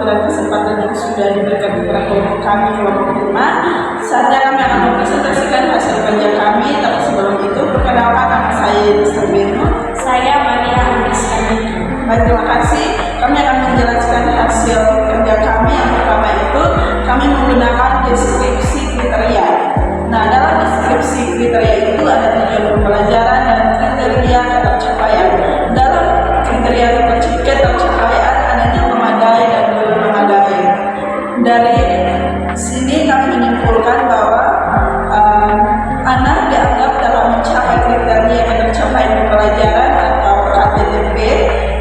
dan kesempatan yang sudah diberikan kepada kelompok kami, kelompok 5. Saatnya kami akan mempresentasikan hasil kerja kami, tapi sebelum itu perkenalkan, nama saya Mr. Beno. Saya Maria Andriska. Baik, terima kasih. Kami akan menjelaskan hasil kerja kami. Yang pertama itu kami menggunakan deskripsi kriteria. Nah, dalam deskripsi kriteria itu ada tujuan pembelajaran dan kriteria ketercapaian. Dalam kriteria ketercapaian adanya memadai dan belum memadai. Dari sini kami menyimpulkan bahwa anak dianggap dalam mencapai kriteria ketercapaian pembelajaran atau KTTP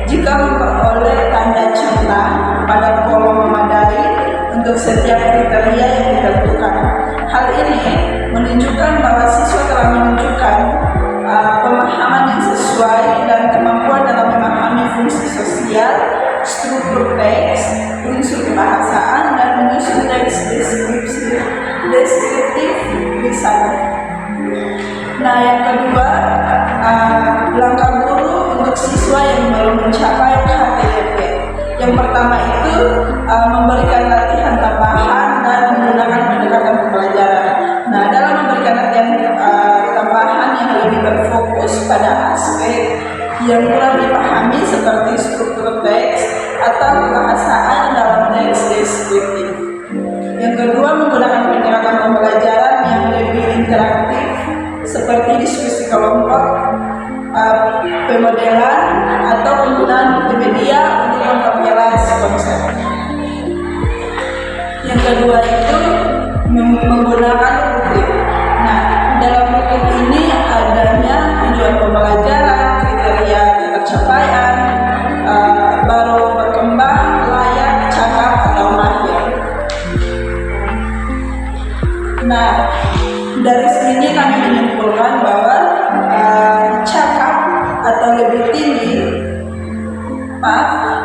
jika memperoleh tanda centang pada kolom memadai untuk setiap kriteria yang ditentukan. Hal ini menunjukkan bahwa siswa telah menunjukkan pemahaman yang sesuai dan kemampuan dalam memahami fungsi sosial, struktur teks, unsur kebahasaan, dan menyusun teks deskriptif lisan. Nah, yang kedua, langkah guru untuk siswa yang belum mencapai KTTP. Yang pertama itu memberikan latihan tambahan dan menggunakan pendekatan pembelajaran. Nah, dalam memberikan latihan tambahan yang lebih berfokus pada aspek yang kurang dipahami seperti struktur teks atau kebahasaan dalam teks deskriptif. Yang kedua, menggunakan pendekatan pembelajaran yang lebih interaktif seperti diskusi kelompok, pemodelan, atau penggunaan multimedia untuk memperjelas konsep. Yang kedua itu menggunakan rubrik. Nah, dalam rubrik ini adanya tujuan pembelajaran, kriteria ketercapaian, baru berkembang, layak, cakap, atau mahir. Nah, dari sini kami menyimpulkan bahwa cakap atau lebih tinggi,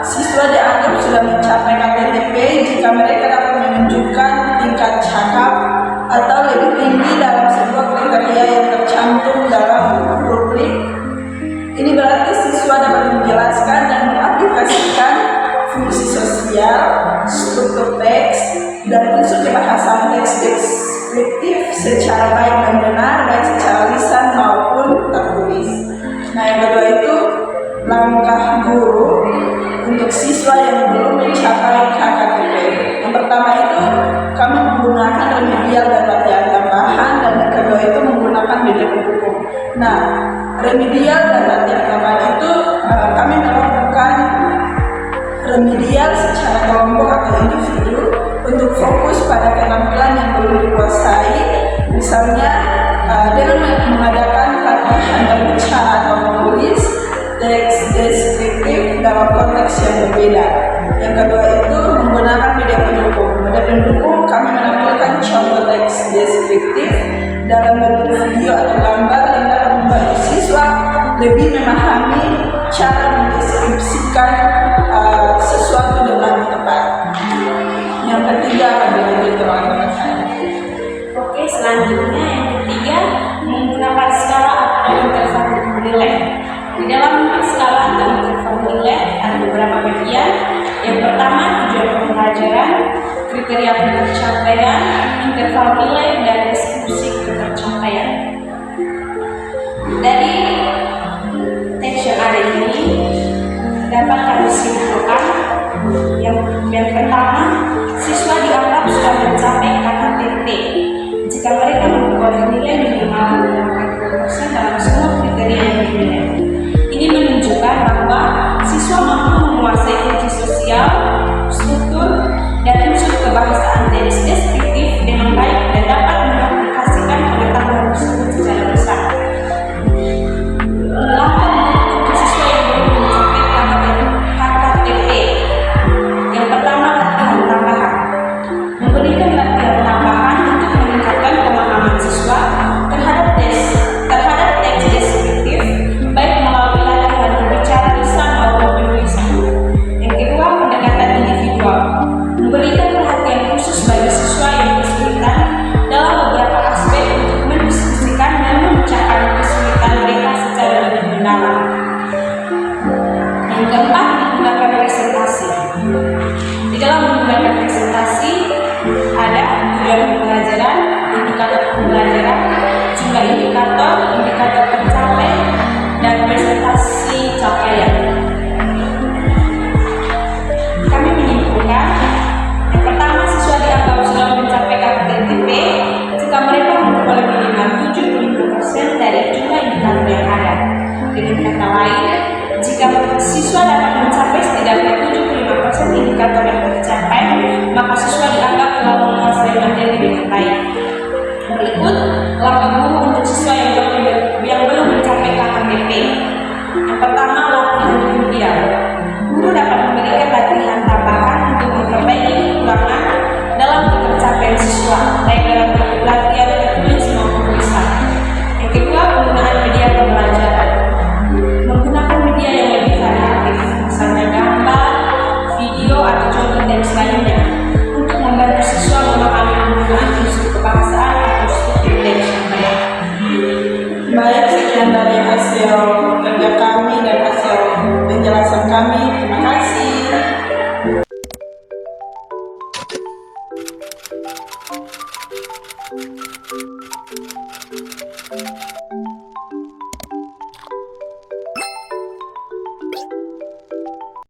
siswa dianggap sudah mencapai KTTP jika mereka dapat menunjukkan tingkat cakap atau lebih tinggi dalam sebuah kriteria yang tercantum dalam rubrik. Ini berarti siswa dapat menjelaskan dan mengaplikasikan fungsi sosial, struktur teks, dan unsur kebahasaan teks deskriptif secara baik dan benar, baik secara lisan maupun tertulis. Nah, yang kedua itu langkah guru untuk siswa yang belum mencapai KTTP. Yang pertama itu kami menggunakan remedial dan latihan tambahan, dan yang kedua itu menggunakan media pendukung. Nah, remedial dan latihan tambahan itu kami melakukan remedial secara kelompok atau individu untuk fokus pada keterampilan yang belum dikuasai, misalnya dengan mengadakan latihan berbicara atau menulis teks deskriptif dalam konteks yang berbeda. Yang kedua itu menggunakan media pendukung. Media pendukung kami menampilkan contoh teks deskriptif dalam bentuk video atau gambar yang dapat membantu siswa lebih memahami cara mendeskripsikan sesuatu dengan tepat. Yang ketiga akan dilanjutkan oleh teman saya. Oke, selanjutnya yang ketiga menggunakan skala atau interval nilai. Di dalam skala atau interval nilai ada beberapa bagian. Yang pertama, tujuan pembelajaran, kriteria ketercapaian, interval nilai, dan deskripsi ketercapaian. Dari teks yang ada ini dapat kami simpulkan yang pertama, siswa dianggap sudah mencapai KTTP jika mereka memperoleh nilai minimal 80% dalam semua kriteria yang dinilai. Ini menunjukkan bahwa siswa mampu menguasai fungsi sosial, struktur, dan unsur kebahasaan teks deskriptif dengan baik dan dapat mengaplikasikan pengetahuan tersebut secara besar. Langkah siswa yang belum mencapai KTTP. Yang pertama, latihan tambahan. Memberikan latihan tambahan untuk meningkatkan pemahaman siswa terhadap teks deskriptif, baik melalui latihan berbicara lisan maupun penulisan. Yang kedua, pendekatan individual. Memberikan perhatian khusus sejumlah indikator tercapai, dan presentasi capaian. Kami menyimpulkan, yang pertama, siswa dianggap sudah mencapai KKTP jika mereka memperoleh minimal 75% dari jumlah indikator yang ada. Dengan kata lain, jika siswa dapat mencapai setidaknya 75% indikator yang tercapai, maka siswa dianggap telah menguasai materi dengan baik. Berikut langkah guru untuk siswa yang belum mencapai KKTP. Yang pertama, latihan remedial. Guru dapat memberikan latihan tambahan untuk memperbaiki kekurangan dalam pencapaian siswa, baik dalam bentuk latihan tertulis maupun tulisan. Yang kedua, penggunaan media pembelajaran. Menggunakan media yang lebih variatif, misalnya gambar, video, atau contoh teks lainnya, untuk membantu siswa memahami penggunaan unsur kebahasaan atau struktur teks yang baik. Baik, sekian dari hasil kerja kami dan hasil penjelasan kami. Terima kasih.